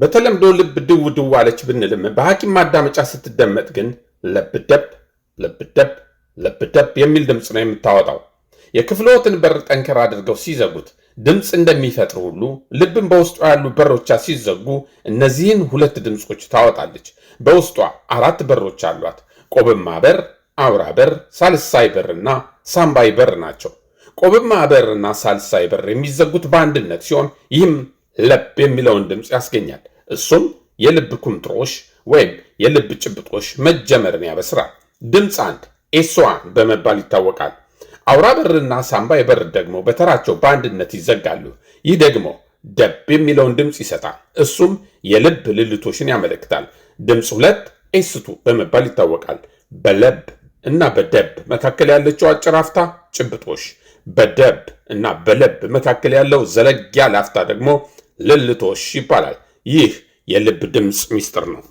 በተለምዶ ልብ ድው ድው አለች ብንልም በሐኪም ማዳመጫ ስትደመጥ ግን ለብደብ ለብደብ ለብደብ የሚል ድምፅ ነው የምታወጣው። የክፍልዎትን በር ጠንከር አድርገው ሲዘጉት ድምፅ እንደሚፈጥር ሁሉ ልብን በውስጧ ያሉ በሮቿ ሲዘጉ እነዚህን ሁለት ድምፆች ታወጣለች። በውስጧ 4 በሮች አሏት። ቆብማ በር፣ አውራ በር፣ ሳልሳይ በርና ሳምባይ በር ናቸው። ቆብማ በርና ሳልሳይ በር የሚዘጉት በአንድነት ሲሆን ይህም ለብ የሚለውን ድምፅ ያስገኛል። እሱም የልብ ኩምትሮሽ ወይም የልብ ጭብጦሽ መጀመርን ያበስራል። ድምፅ 1 ኤስ1 በመባል ይታወቃል። አውራ በርና ሳምባይ በር ደግሞ በተራቸው በአንድነት ይዘጋሉ። ይህ ደግሞ ደብ የሚለውን ድምፅ ይሰጣል። እሱም የልብ ልልቶሽን ያመለክታል። ድምፅ 2 ኤስ2 በመባል ይታወቃል። በለብ እና በደብ መካከል ያለችው አጭር አፍታ ጭብጦሽ፣ በደብ እና በለብ መካከል ያለው ዘለግ ያለ አፍታ ደግሞ ልልቶሽ ይባላል። ይህ የልብ ድምፅ ሚስጥር ነው።